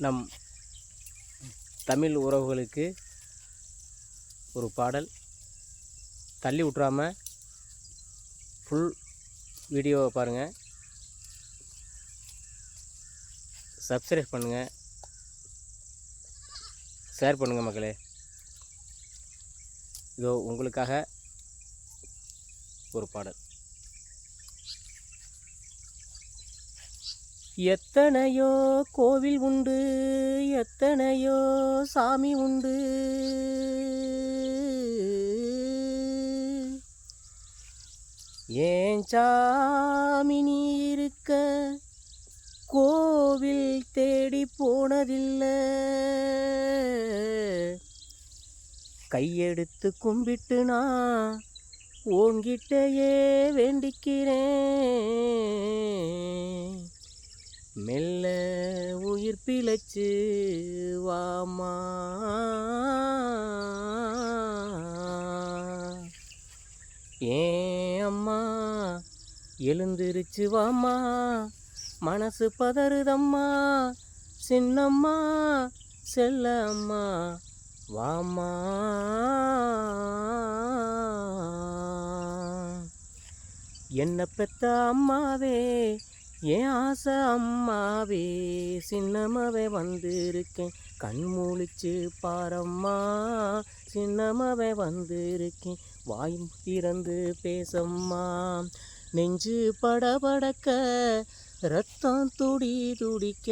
நம் தமிழ் உறவுகளுக்கு ஒரு பாடல். தள்ளி விட்றாமல் ஃபுல் வீடியோவை பாருங்கள், சப்ஸ்கிரைப் பண்ணுங்கள், ஷேர் பண்ணுங்கள் மக்களே. இதோ உங்களுக்காக ஒரு பாடல். எத்தனையோ கோவில் உண்டு, எத்தனையோ சாமி உண்டு, ஏன் சாமி நீ இருக்க கோவில் தேடி போனதில்லை, கையெடுத்து கும்பிட்டு நான் உன்கிட்டயே வேண்டிக்கிறேன், மெல்ல உயிர் பிழைச்சு வாமா, ஏன் அம்மா எழுந்திருச்சு வாமா, மனசு பதறுதம்மா, சின்னம்மா செல்ல அம்மா வாமா. என்ன பெத்த அம்மாவே, என் ஆசை அம்மாவே, சின்னம்மாவே வந்திருக்கேன், கண் முழிச்சு பாரம்மா, சின்னம்மாவே வந்திருக்கேன், வாய் திறந்து பேசம்மா, நெஞ்சு படபடக்க ரத்தம் துடி துடிக்க,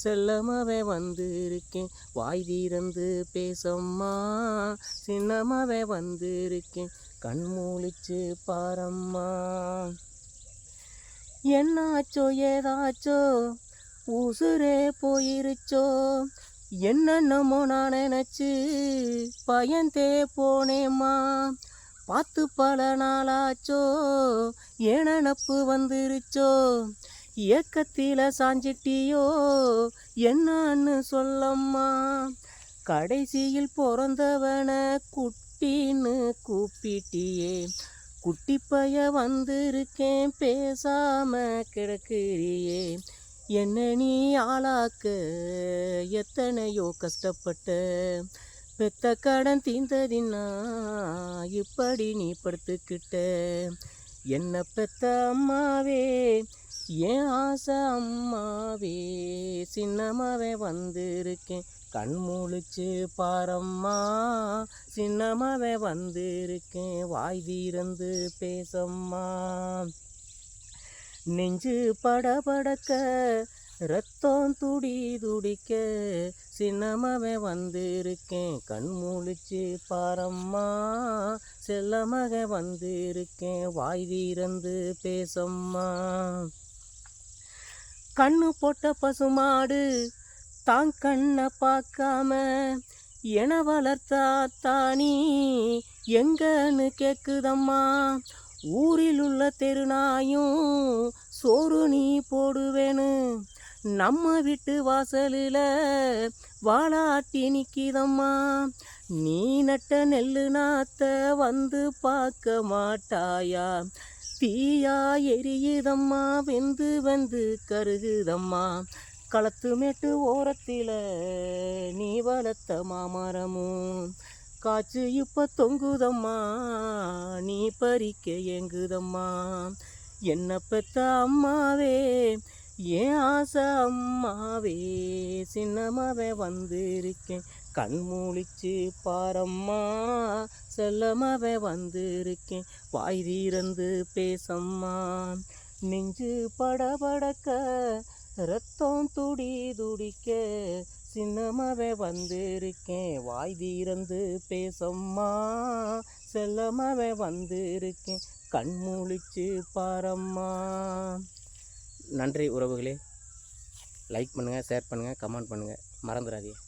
செல்லம்மாவே வந்திருக்கேன், வாய் திறந்து பேசம்மா, சின்னம்மாவே வந்திருக்கேன், கண் முழிச்சு பாரம்மா. என்னாச்சோ ஏதாச்சோ உசுரே போயிருச்சோ, என்னென்னமோ நான் நினச்சி பயந்தே போனேம்மா, பார்த்து பல நாளாச்சோ என் நினப்பு வந்துருச்சோ, ஏக்கத்தில் சாஞ்சிட்டியோ என்னன்னு சொல்லம்மா, கடைசியில் பிறந்தவனை குட்டின்னு கூப்பிட்டியே, குட்டி பைய வந்திருக்கேன் பேசாம கிடக்குறியே, என்ன நீ ஆளாக்க எத்தனையோ கஷ்டப்பட்ட, பெத்த கடன் தீர்ந்ததின்னா இப்படி நீ படுத்துக்கிட்ட, என்ன பெத்த அம்மாவே, என் ஆசை அம்மாவே, சின்னம்மாவே வந்திருக்கேன், கண் முழிச்சு பாரம்மா, சின்னம்மாவே வந்திருக்கேன், வாய் திறந்து பேசம்மா, நெஞ்சு படபடக்க ரத்தம் துடி துடிக்க, சின்னம்மாவே வந்திருக்கேன், கண் முழிச்சு பாரம்மா, செல்லம்மாவே வந்திருக்கேன், வாய் திறந்து பேசம்மா. கண்ணு போட்ட பசுமாடு தான் கண்ணை பார்க்காம என வளர்த்தா தானி எங்கன்னு கேக்குதம்மா, ஊரில் உள்ள தெருநாயும் சோறு நீ போடுவேன்னு நம்ம வீட்டு வாசலில் வாளாட்டி நிற்கிதம்மா, நீ நட்ட நெல்லு நாத்த வந்து பார்க்க மாட்டாயா, தீயா எரியுதம்மா வெந்து வந்து கருகுதம்மா, களத்து மேட்டு ஓரத்தில் நீ வளர்த்த மாமரமும் காய்ச்சி இப்போ தொங்குதம்மா, நீ பறிக்க ஏங்குதம்மா, என்ன பெத்த அம்மாவே, என் ஆசை அம்மாவே, சின்னம்மாவே வந்திருக்கேன், கண் முழிச்சு பாரம்மா, செல்லம்மாவே வந்திருக்கேன், வாய் திறந்து பேசம்மா, நெஞ்சு படபடக்க ரத்தம் துடி துடிக்க, சின்னம்மாவே வந்திருக்கேன், வாய் திறந்து பேசம்மா, செல்லம்மாவே வந்திருக்கேன், கண் முழிச்சு பாரம்மா. நன்றி உறவுகளே. லைக் பண்ணுங்கள், ஷேர் பண்ணுங்கள், கமெண்ட் பண்ணுங்கள், மறந்துடாதீங்க.